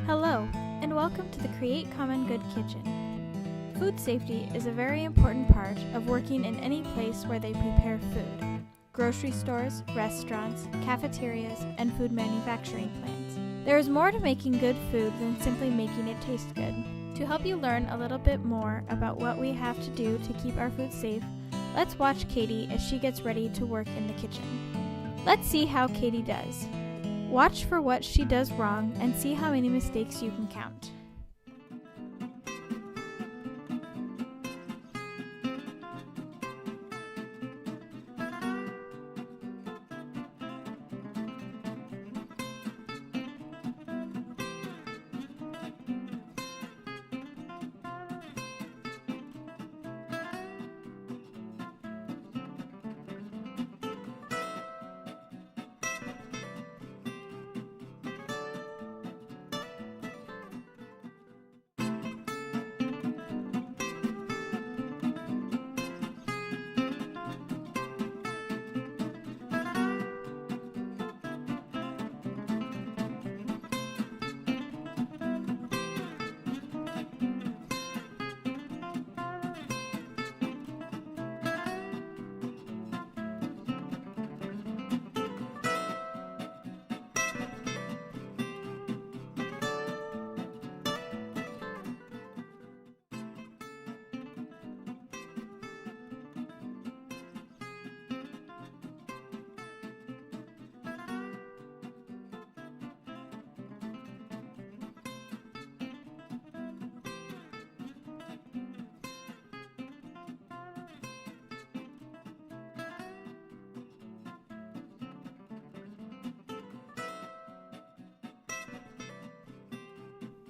Hello, and welcome to the Create Common Good Kitchen. Food safety is a very important part of working in any place where they prepare food. Grocery stores, restaurants, cafeterias, and food manufacturing plants. There is more to making good food than simply making it taste good. To help you learn a little bit more about what we have to do to keep our food safe, let's watch Katie as she gets ready to work in the kitchen. Let's see how Katie does. Watch for what she does wrong and see how many mistakes you can count.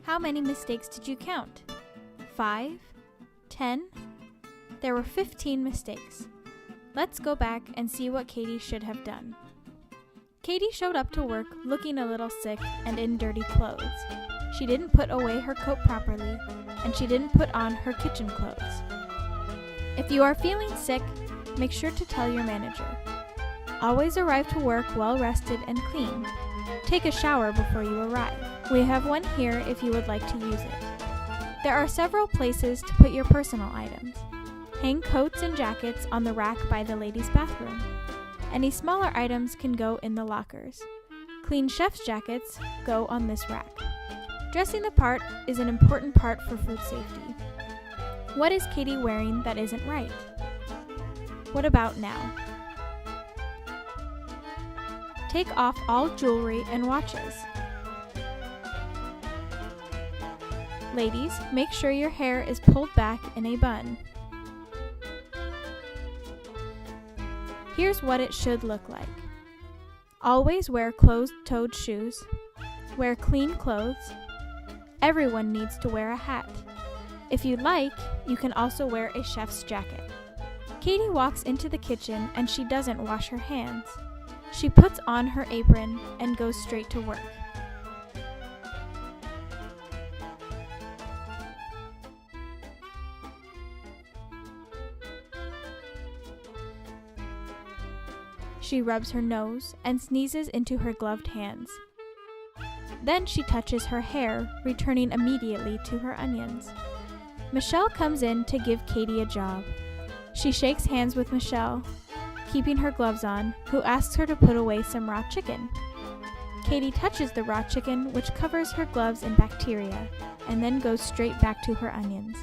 How many mistakes did you count? 5? 10? There were 15 mistakes. Let's go back and see what Katie should have done. Katie showed up to work looking a little sick and in dirty clothes. She didn't put away her coat properly, and she didn't put on her kitchen clothes. If you are feeling sick, make sure to tell your manager. Always arrive to work well rested and clean. Take a shower before you arrive. We have one here if you would like to use it. There are several places to put your personal items. Hang coats and jackets on the rack by the ladies' bathroom. Any smaller items can go in the lockers. Clean chef's jackets go on this rack. Dressing the part is an important part for food safety. What is Katie wearing that isn't right? What about now? Take off all jewelry and watches. Ladies, make sure your hair is pulled back in a bun. Here's what it should look like. Always wear closed-toed shoes. Wear clean clothes. Everyone needs to wear a hat. If you like, you can also wear a chef's jacket. Katie walks into the kitchen and she doesn't wash her hands. She puts on her apron and goes straight to work. She rubs her nose and sneezes into her gloved hands. Then she touches her hair, returning immediately to her onions. Michelle comes in to give Katie a job. She shakes hands with Michelle, keeping her gloves on, who asks her to put away some raw chicken. Katie touches the raw chicken, which covers her gloves in bacteria, and then goes straight back to her onions.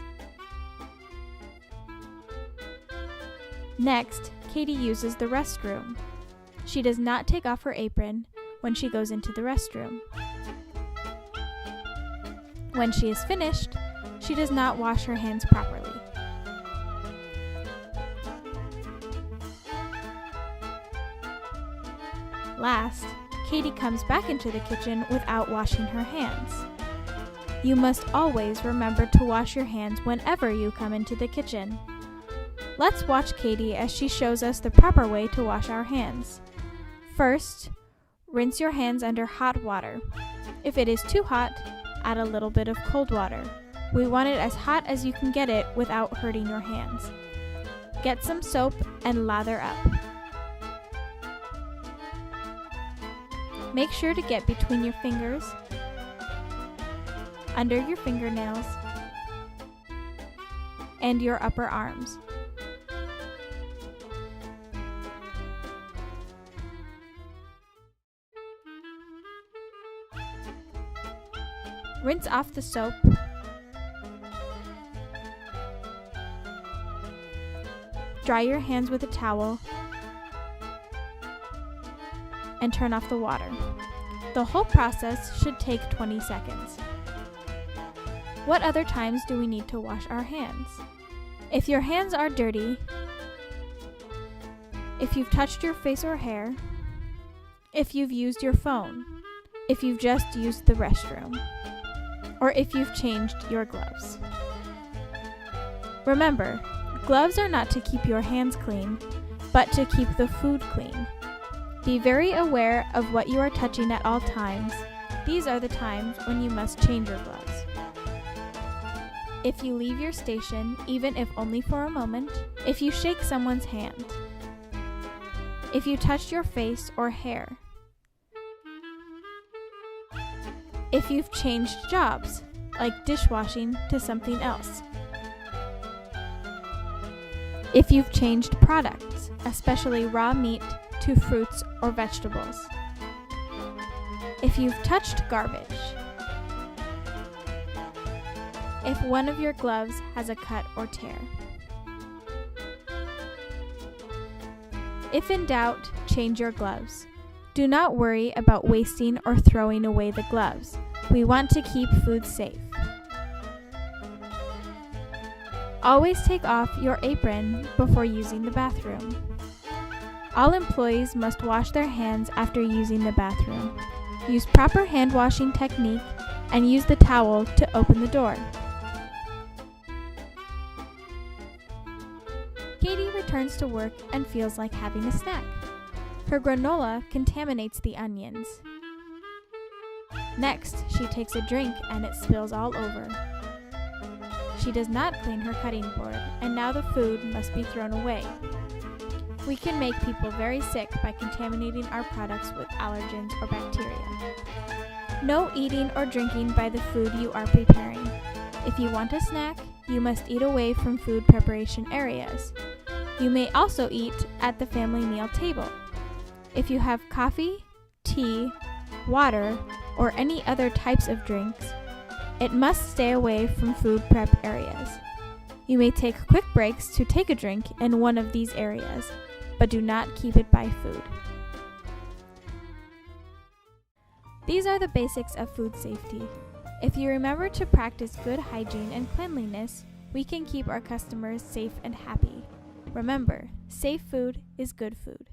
Next, Katie uses the restroom. She does not take off her apron when she goes into the restroom. When she is finished, she does not wash her hands properly. Last, Katie comes back into the kitchen without washing her hands. You must always remember to wash your hands whenever you come into the kitchen. Let's watch Katie as she shows us the proper way to wash our hands. First, rinse your hands under hot water. If it is too hot, add a little bit of cold water. We want it as hot as you can get it without hurting your hands. Get some soap and lather up. Make sure to get between your fingers under your fingernails, and your upper arms. Rinse off the soap. Dry your hands with a towel and turn off the water. The whole process should take 20 seconds. What other times do we need to wash our hands? If your hands are dirty, if you've touched your face or hair, if you've used your phone, if you've just used the restroom, or if you've changed your gloves. Remember, gloves are not to keep your hands clean, but to keep the food clean. Be very aware of what you are touching at all times. These are the times when you must change your gloves. If you leave your station, even if only for a moment, if you shake someone's hand, if you touch your face or hair, if you've changed jobs, like dishwashing to something else, if you've changed products, especially raw meat, to fruits or vegetables, if you've touched garbage, if one of your gloves has a cut or tear. If in doubt, change your gloves. Do not worry about wasting or throwing away the gloves. We want to keep food safe. Always take off your apron before using the bathroom. All employees must wash their hands after using the bathroom. Use proper hand washing technique and use the towel to open the door. Katie returns to work and feels like having a snack. Her granola contaminates the onions. Next, she takes a drink and it spills all over. She does not clean her cutting board, and now the food must be thrown away. We can make people very sick by contaminating our products with allergens or bacteria. No eating or drinking by the food you are preparing. If you want a snack, you must eat away from food preparation areas. You may also eat at the family meal table. If you have coffee, tea, water, or any other types of drinks, it must stay away from food prep areas. You may take quick breaks to take a drink in one of these areas, but do not keep it by food. These are the basics of food safety. If you remember to practice good hygiene and cleanliness, we can keep our customers safe and happy. Remember, safe food is good food.